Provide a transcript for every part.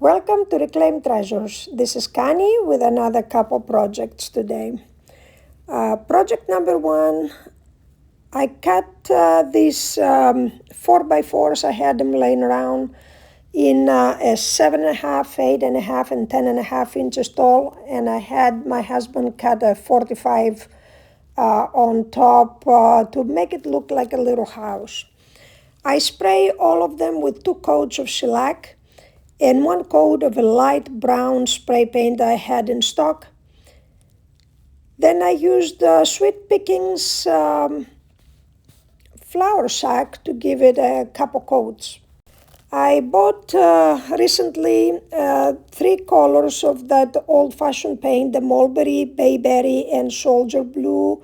Welcome to Reclaim Treasures. This is Connie with another couple projects today. Project number one, I cut these 4x4s. I had them laying around in a 7.5, 8.5, and 10.5 inches tall, and I had my husband cut a 45 on top to make it look like a little house. I spray all of them with 2 coats of shellac and 1 coat of a light brown spray paint I had in stock. Then I used Sweet Pickings flour sack to give it a couple coats. I bought recently 3 colors of that old-fashioned paint, the mulberry, bayberry, and soldier blue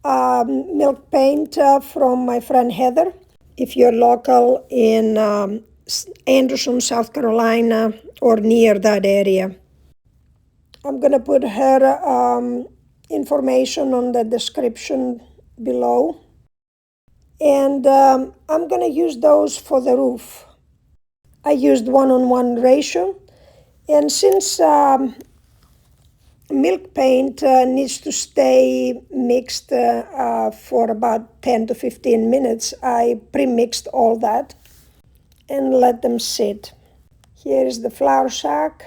milk paint from my friend Heather. If you're local in Anderson, South Carolina, or near that area. I'm going to put her information on the description below. And I'm going to use those for the roof. I used 1:1 ratio. And since milk paint needs to stay mixed for about 10 to 15 minutes, I pre-mixed all that and let them sit. Here is the flour sack.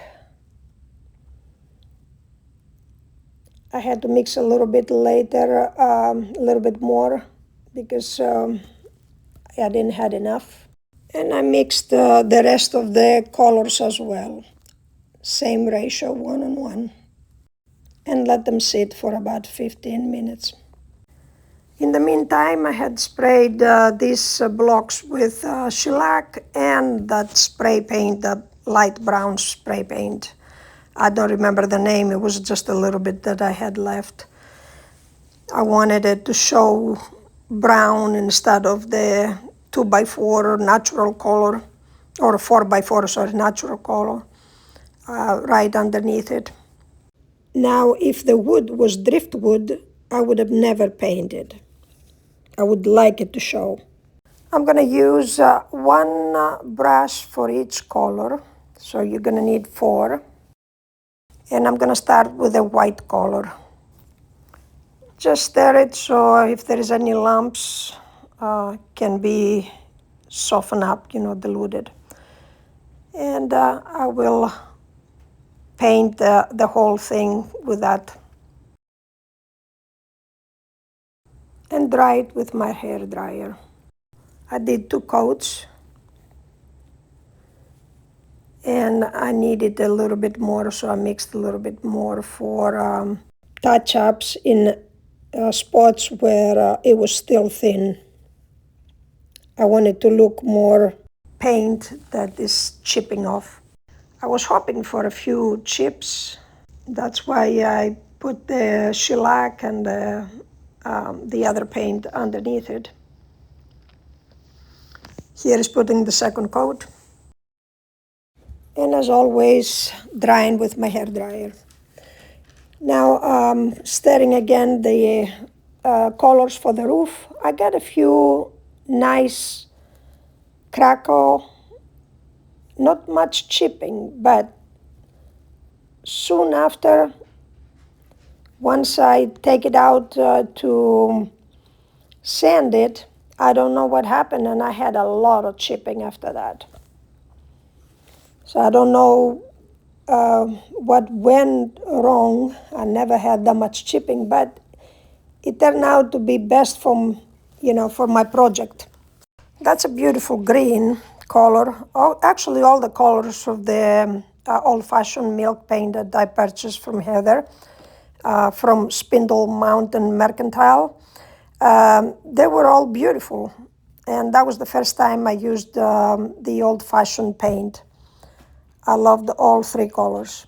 I had to mix a little bit later, a little bit more, because I didn't have enough. And I mixed the rest of the colors as well. Same ratio, 1:1. And let them sit for about 15 minutes. In the meantime, I had sprayed these blocks with shellac and that spray paint, the light brown spray paint. I don't remember the name, it was just a little bit that I had left. I wanted it to show brown instead of the 2x4 natural color, or 4x4, sorry, natural color, right underneath it. Now, if the wood was driftwood, I would have never painted. I would like it to show. I'm going to use 1 brush for each color, so you're going to need 4. And I'm going to start with a white color. Just stir it so if there is any lumps, can be softened up, diluted. And I will paint the whole thing with that. And dry it with my hair dryer. I did 2 coats. And I needed a little bit more, so I mixed a little bit more for touch-ups in spots where it was still thin. I wanted to look more paint that is chipping off. I was hoping for a few chips. That's why I put the shellac and the other paint underneath it. Here is putting the second coat. And as always, drying with my hair dryer. Now, stirring again the colors for the roof. I got a few nice crackle, not much chipping, but soon after, once I take it out to sand it, I don't know what happened, and I had a lot of chipping after that. So I don't know what went wrong. I never had that much chipping, but it turned out to be best for my project. That's a beautiful green color. Actually, all the colors of the old-fashioned milk paint that I purchased from Heather, from Spindle Mountain Mercantile. They were all beautiful, and that was the first time I used the old-fashioned paint. I loved all 3 colors.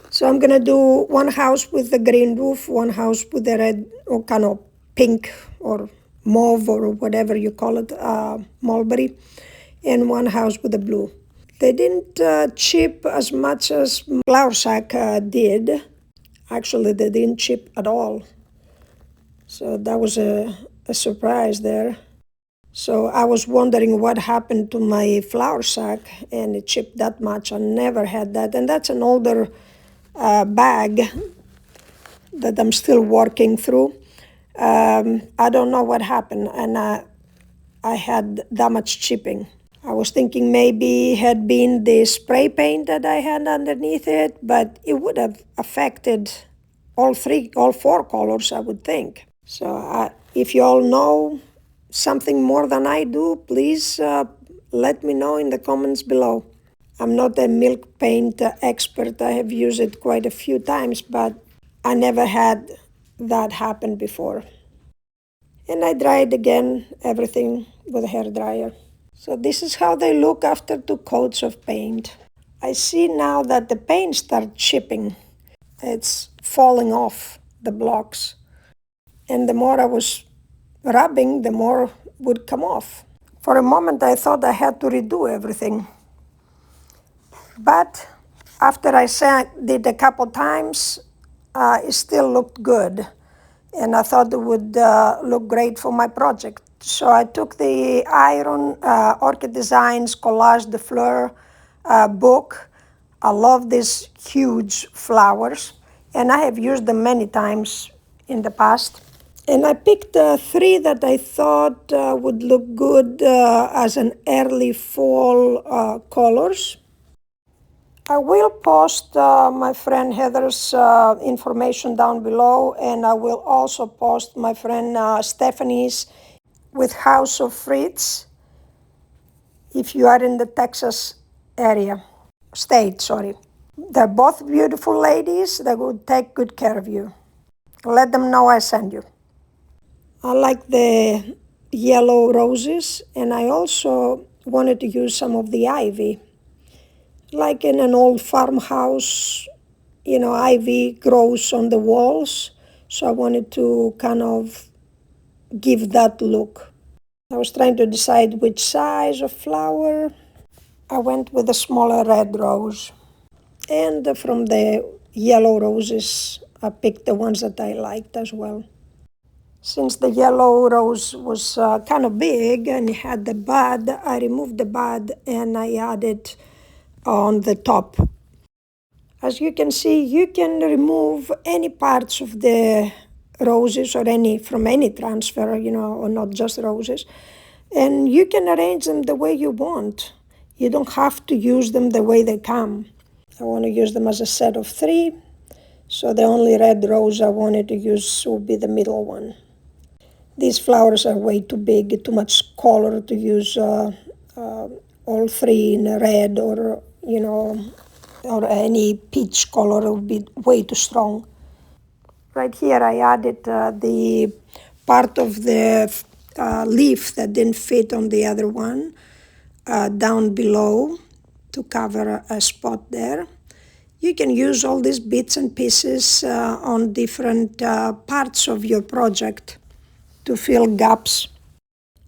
So I'm going to do 1 house with the green roof, 1 house with the red, or kind of pink or mauve or whatever you call it, mulberry, and 1 house with the blue. They didn't chip as much as flour sack did. Actually, they didn't chip at all. So that was a surprise there. So I was wondering what happened to my flour sack, and it chipped that much. I never had that. And that's an older bag that I'm still working through. I don't know what happened, and I had that much chipping. I was thinking maybe it had been the spray paint that I had underneath it, but it would have affected all four colors, I would think. So if you all know something more than I do, please let me know in the comments below. I'm not a milk paint expert. I have used it quite a few times, but I never had that happen before. And I dried again everything with a hair dryer. So this is how they look after 2 coats of paint. I see now that the paint starts chipping. It's falling off the blocks. And the more I was rubbing, the more would come off. For a moment I thought I had to redo everything. But after I did a couple times, it still looked good. And I thought it would look great for my project. So I took the Iron Orchid Designs Collage de Fleur book. I love these huge flowers, and I have used them many times in the past. And I picked 3 that I thought would look good as an early fall colors. I will post my friend Heather's information down below, and I will also post my friend Stephanie's with House of Fritz if you are in the Texas state, sorry. They're both beautiful ladies that will take good care of you. Let them know I send you. I like the yellow roses, and I also wanted to use some of the ivy. Like in an old farmhouse, ivy grows on the walls, so I wanted to kind of give that look. I was trying to decide which size of flower. I went with a smaller red rose. And from the yellow roses, I picked the ones that I liked as well. Since the yellow rose was kind of big and it had the bud, I removed the bud and I added on the top. As you can see, you can remove any parts of the roses or from any transfer, or not just roses. And you can arrange them the way you want. You don't have to use them the way they come. I want to use them as a set of 3. So the only red rose I wanted to use will be the middle one. These flowers are way too big, too much color to use all 3 in red or any peach color. Would be way too strong. Right here I added the part of the leaf that didn't fit on the other one down below to cover a spot there. You can use all these bits and pieces on different parts of your project to fill gaps.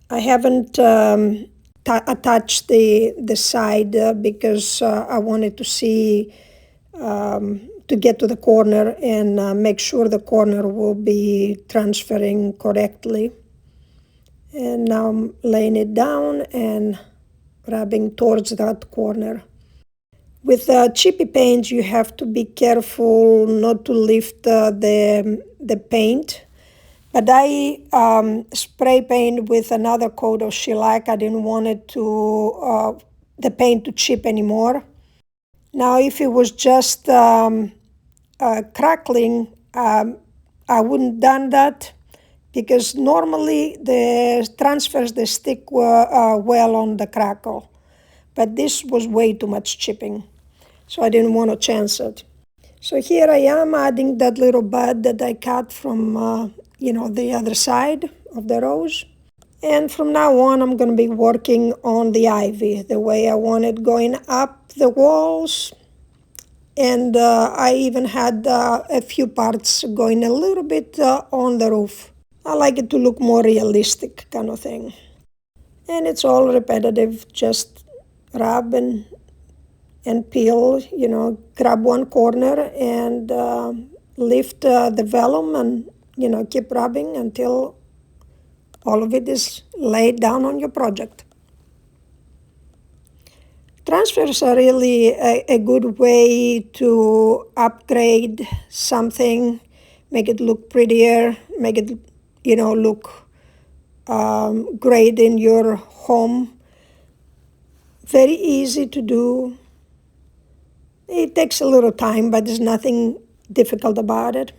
I haven't attached the side because I wanted to see to get to the corner and make sure the corner will be transferring correctly. And now I'm laying it down and rubbing towards that corner. With chippy paint, you have to be careful not to lift the paint. But I spray paint with another coat of shellac. I didn't want it the paint to chip anymore. Now, if it was just crackling, I wouldn't done that because normally the transfers they stick well on the crackle. But this was way too much chipping, so I didn't want to chance it. So here I am adding that little bud that I cut from the other side of the rose. And from now on I'm going to be working on the ivy the way I want it going up the walls. And I even had a few parts going a little bit on the roof. I like it to look more realistic kind of thing. And it's all repetitive, just rub and peel, grab one corner and lift the vellum and, keep rubbing until all of it is laid down on your project. Transfers are really a good way to upgrade something, make it look prettier, make it, look great in your home. Very easy to do. It takes a little time, but there's nothing difficult about it.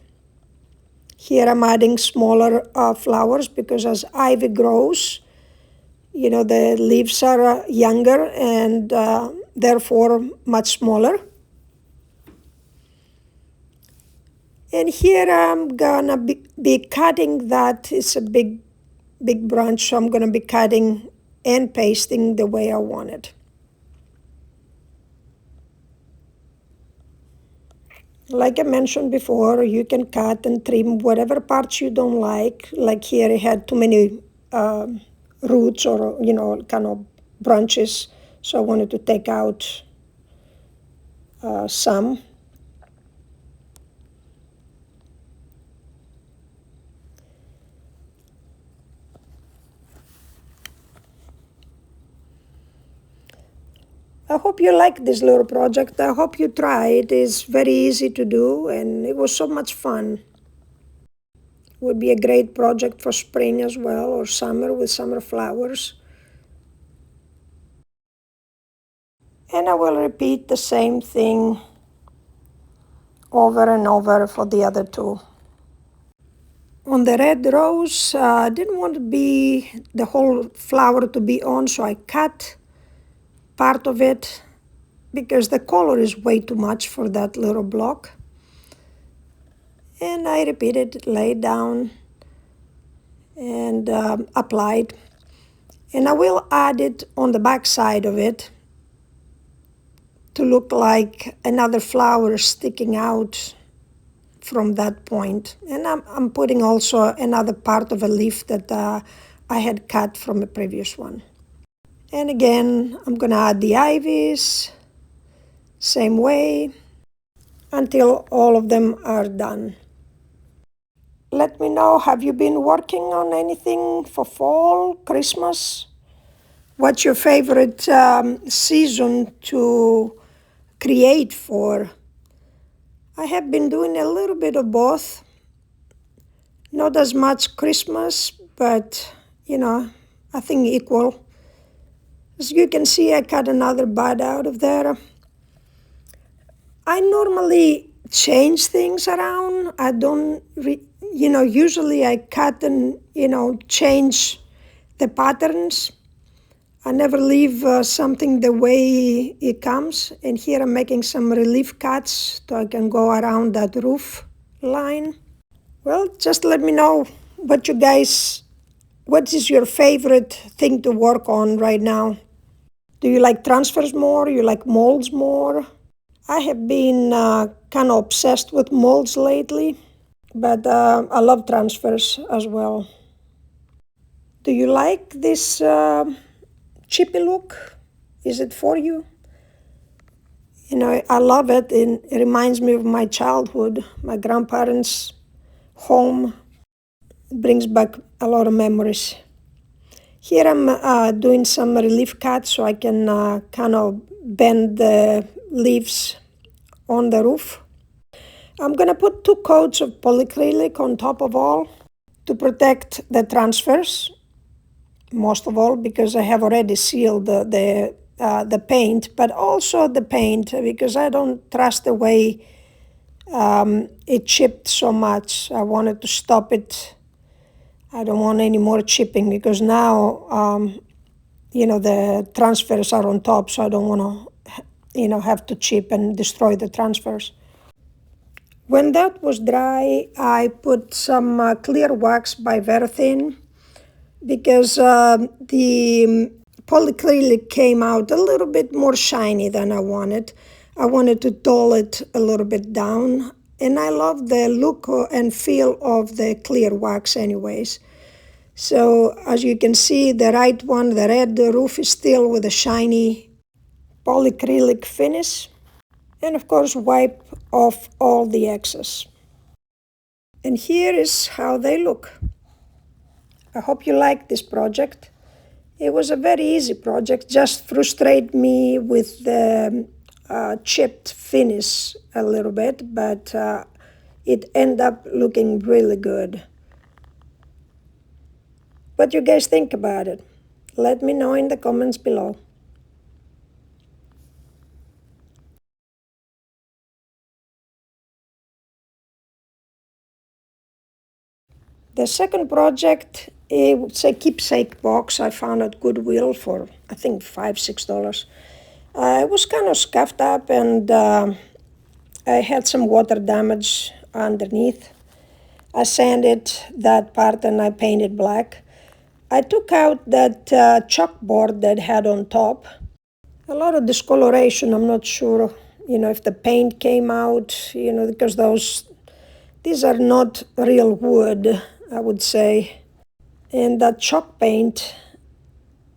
Here I'm adding smaller flowers because as ivy grows, the leaves are younger and therefore much smaller. And here I'm gonna be cutting that. It's a big branch, so I'm gonna be cutting and pasting the way I want it. Like I mentioned before, you can cut and trim whatever parts you don't like. Like here it had too many roots or, kind of branches, so I wanted to take out some. I hope you like this little project. I hope you try it. It's very easy to do and it was so much fun. Would be a great project for spring as well, or summer with summer flowers. And I will repeat the same thing over and over for the other two. On the red rose, I didn't want the whole flower to be on, so I cut part of it because the color is way too much for that little block. And I repeated, laid down, and applied. And I will add it on the back side of it to look like another flower sticking out from that point. And I'm putting also another part of a leaf that I had cut from a previous one. And again, I'm gonna add the ivies, same way, until all of them are done. Let me know, have you been working on anything for fall, Christmas? What's your favorite season to create for? I have been doing a little bit of both. Not as much Christmas, but I think equal. As you can see, I cut another bud out of there. I normally change things around. I don't, usually I cut and, change the patterns. I never leave something the way it comes. And here I'm making some relief cuts so I can go around that roof line. Well, just let me know what is your favorite thing to work on right now? Do you like transfers more? You like molds more? I have been kind of obsessed with molds lately, but I love transfers as well. Do you like this chippy look? Is it for you? I love it. It reminds me of my childhood, my grandparents' home. It brings back a lot of memories. Here I'm doing some relief cuts so I can kind of bend the leaves on the roof. I'm going to put 2 coats of polyacrylic on top of all to protect the transfers, most of all because I have already sealed the paint, but also the paint because I don't trust the way it chipped so much. I wanted to stop it. I don't want any more chipping because now, the transfers are on top, so I don't want to, have to chip and destroy the transfers. When that was dry, I put some clear wax by Verithin because the polyacrylic came out a little bit more shiny than I wanted. I wanted to dull it a little bit down, and I love the look and feel of the clear wax anyways. So as you can see, the right one, the red roof is still with a shiny polyacrylic finish. And of course, wipe off all the excess. And here is how they look. I hope you like this project. It was a very easy project, just frustrated me with the chipped finish a little bit, but it ended up looking really good. What you guys think about it? Let me know in the comments below. The second project, it's a keepsake box I found at Goodwill for, I think, $5-6. It was kind of scuffed up, and I had some water damage underneath. I sanded that part and I painted black. I took out that chalkboard that had on top. A lot of discoloration. I'm not sure, if the paint came out, because these are not real wood, I would say. And that chalk paint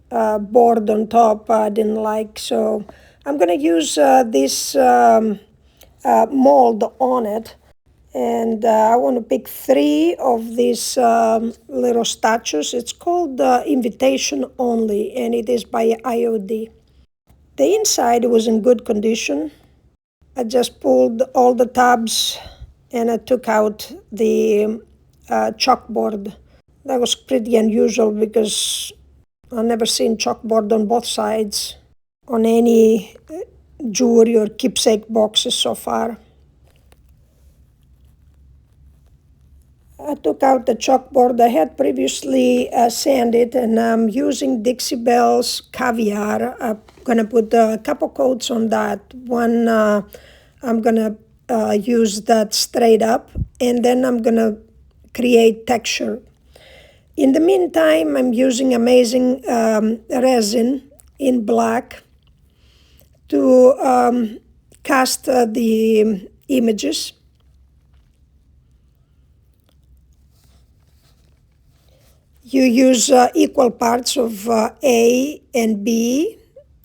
board on top I didn't like, so I'm going to use this mold on it. And I want to pick 3 of these little statues. It's called Invitation Only, and it is by IOD. The inside was in good condition. I just pulled all the tabs and I took out the chalkboard. That was pretty unusual because I've never seen chalkboard on both sides on any jewelry or keepsake boxes so far. I took out the chalkboard I had previously sanded, and I'm using Dixie Belle's Caviar. I'm going to put a couple coats on that. One, I'm going to use that straight up, and then I'm going to create texture. In the meantime, I'm using amazing resin in black to cast the images. You use equal parts of A and B.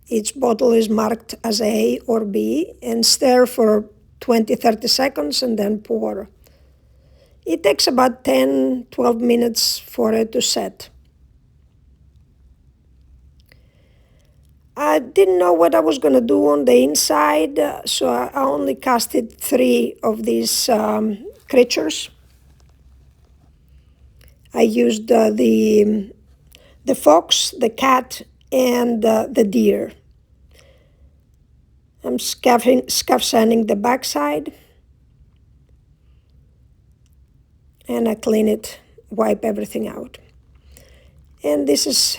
Each bottle is marked as A or B, and stir for 20-30 seconds and then pour. It takes about 10-12 minutes for it to set. I didn't know what I was going to do on the inside, so I only casted 3 of these creatures. I used the fox, the cat, and the deer. I'm scuff sanding the backside, and I clean it, wipe everything out. And this is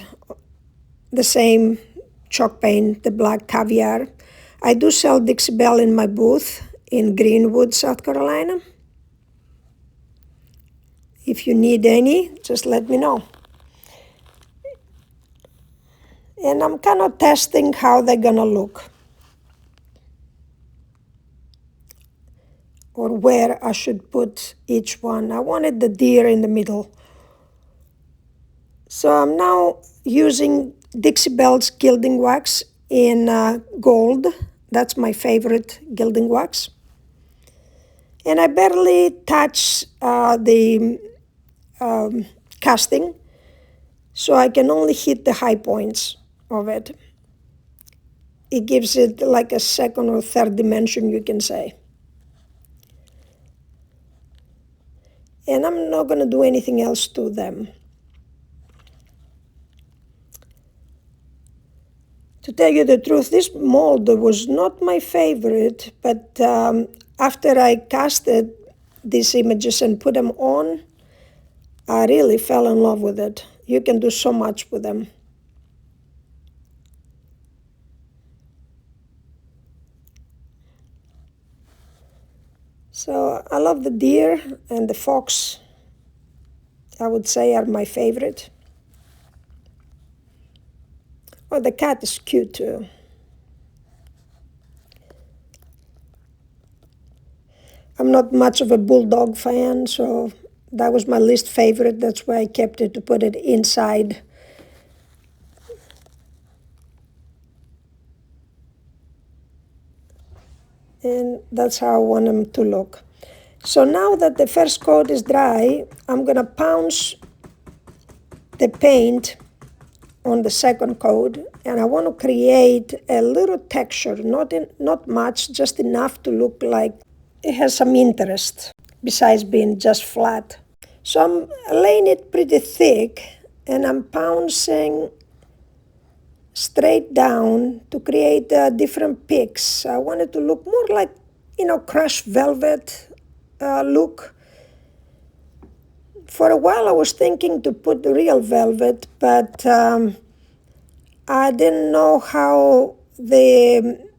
the same chalk paint, the black Caviar. I do sell Dixie Belle in my booth in Greenwood, South Carolina. If you need any, just let me know. And I'm kind of testing how they're gonna look, or where I should put each one. I wanted the deer in the middle. So I'm now using Dixie Belle's gilding wax in gold. That's my favorite gilding wax. And I barely touch the casting, so I can only hit the high points of it. It gives it like a second or third dimension, you can say. And I'm not going to do anything else to them. To tell you the truth, this mold was not my favorite, but after I casted these images and put them on, I really fell in love with it. You can do so much with them. So I love the deer and the fox, I would say, are my favorite. Oh, the cat is cute too. I'm not much of a bulldog fan, so that was my least favorite. That's why I kept it, to put it inside. And that's how I want them to look. So now that the first coat is dry, I'm going to pounce the paint on the second coat, and I want to create a little texture, not much, just enough to look like it has some interest besides being just flat. So I'm laying it pretty thick, and I'm pouncing straight down to create different peaks. I want it to look more like, crushed velvet look. For a while I was thinking to put the real velvet, but I didn't know how the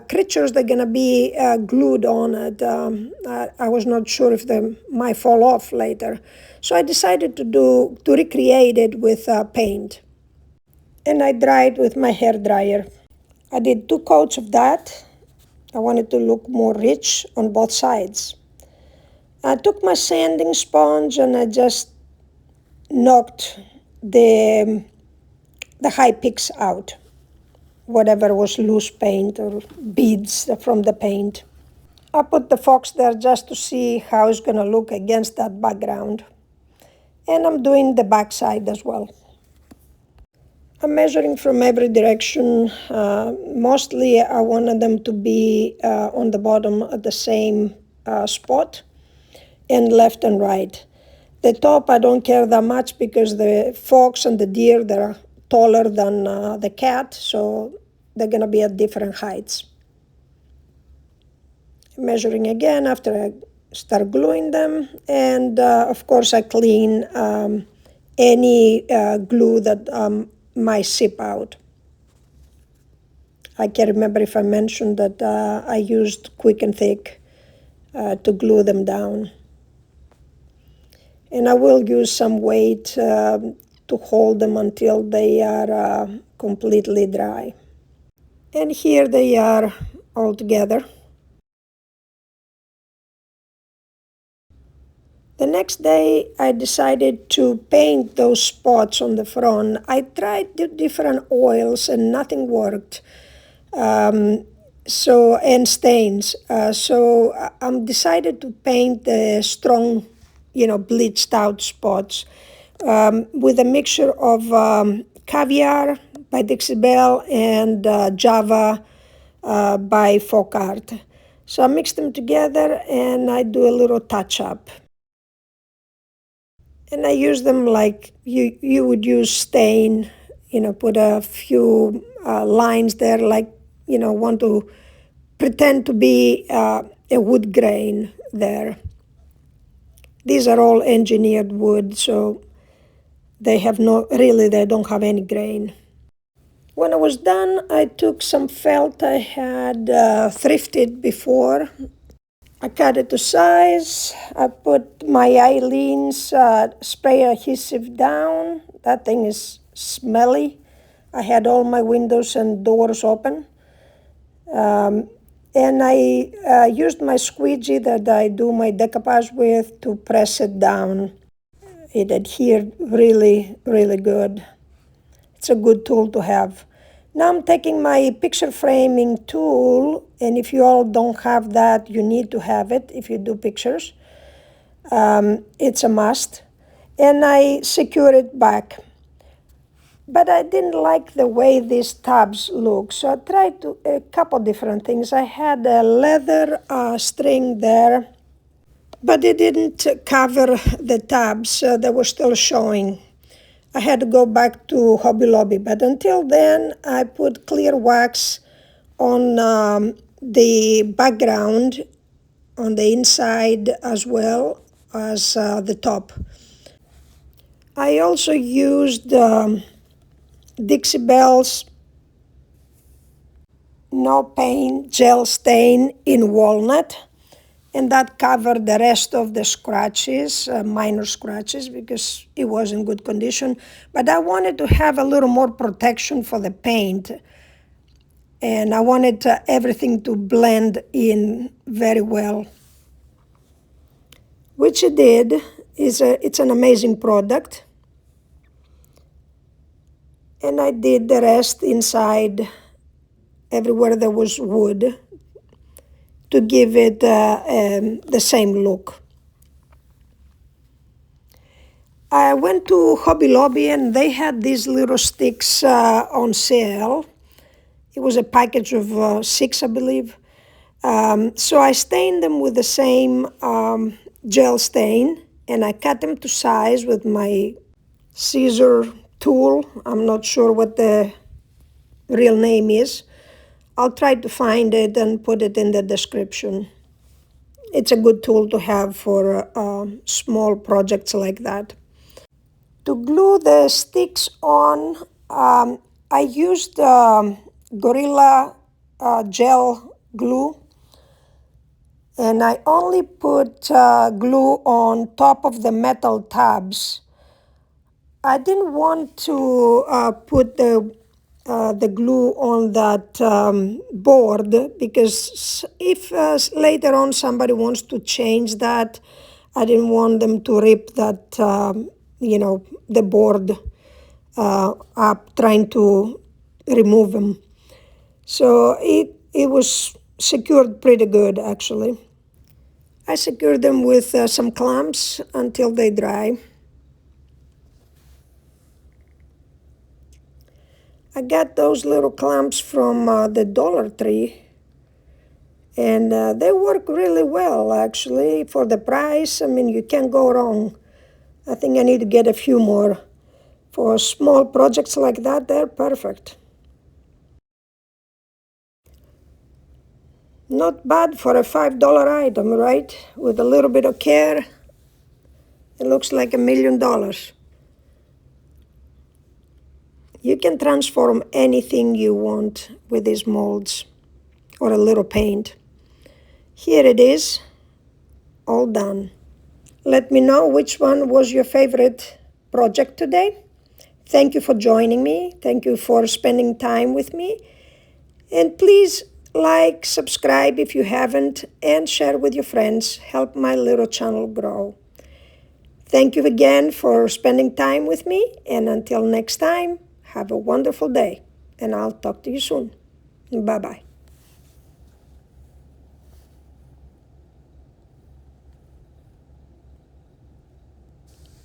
creatures that are going to be glued on it. I was not sure if they might fall off later. So I decided to recreate it with paint. And I dried with my hair dryer. I did 2 coats of that. I wanted to look more rich on both sides. I took my sanding sponge and I just knocked the high peaks out, whatever was loose paint or beads from the paint. I put the fox there just to see how it's going to look against that background. And I'm doing the back side as well. I'm measuring from every direction. Mostly I wanted them to be on the bottom at the same spot, and left and right. The top I don't care that much because the fox and the deer, they're taller than the cat, so they're going to be at different heights. Measuring again after I start gluing them, and of course I clean any glue that might seep out. I can't remember if I mentioned that I used Quick and Thick to glue them down. And I will use some weight to hold them until they are completely dry. And here they are all together. The next day I decided to paint those spots on the front. I tried different oils and nothing worked. And stains. So I'm decided to paint the strong, bleached out spots with a mixture of Caviar by Dixie Belle and Java by Folk Art. So I mix them together and I do a little touch up. And I use them like you would use stain, put a few lines there, like, want to pretend to be a wood grain there. These are all engineered wood, so they don't have any grain. When I was done, I took some felt I had thrifted before. I cut it to size. I put my Eileen's spray adhesive down. That thing is smelly. I had all my windows and doors open. And I used my squeegee that I do my decoupage with to press it down. It adhered really, really good. It's a good tool to have. Now I'm taking my picture framing tool, and if you all don't have that, you need to have it if you do pictures. It's a must. And I secure it back. But I didn't like the way these tabs look, so I tried a couple different things. I had a leather string there, but it didn't cover the tabs. They were still showing. I had to go back to Hobby Lobby, but until then, I put clear wax on the background, on the inside as well as the top. I also used Dixie Belle's No Paint Gel Stain in Walnut, and that covered the rest of the scratches, minor scratches, because it was in good condition. But I wanted to have a little more protection for the paint, and I wanted everything to blend in very well, which it did. It's an amazing product. And I did the rest inside, everywhere there was wood, to give it the same look. I went to Hobby Lobby and they had these little sticks on sale. It was a package of 6, I believe. So I stained them with the same gel stain, and I cut them to size with my scissor tool. I'm not sure what the real name is. I'll try to find it and put it in the description. It's a good tool to have for small projects like that. To glue the sticks on, I used Gorilla gel glue, and I only put glue on top of the metal tabs. I didn't want to put the glue on that board, because if later on somebody wants to change that, I didn't want them to rip that, the board up trying to remove them. So it was secured pretty good, actually. I secured them with some clamps until they dry. I got those little clamps from the Dollar Tree, and they work really well, actually, for the price. I mean, you can't go wrong. I think I need to get a few more. For small projects like that, they're perfect. Not bad for a $5 item, right? With a little bit of care, it looks like $1,000,000. You can transform anything you want with these molds or a little paint. Here it is, all done. Let me know which one was your favorite project today. Thank you for joining me. Thank you for spending time with me. And please like, subscribe if you haven't, and share with your friends. Help my little channel grow. Thank you again for spending time with me. And until next time, have a wonderful day. And I'll talk to you soon. Bye-bye.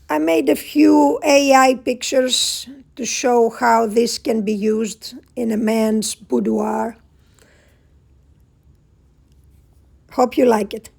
I made a few AI pictures to show how this can be used in a man's boudoir. Hope you like it.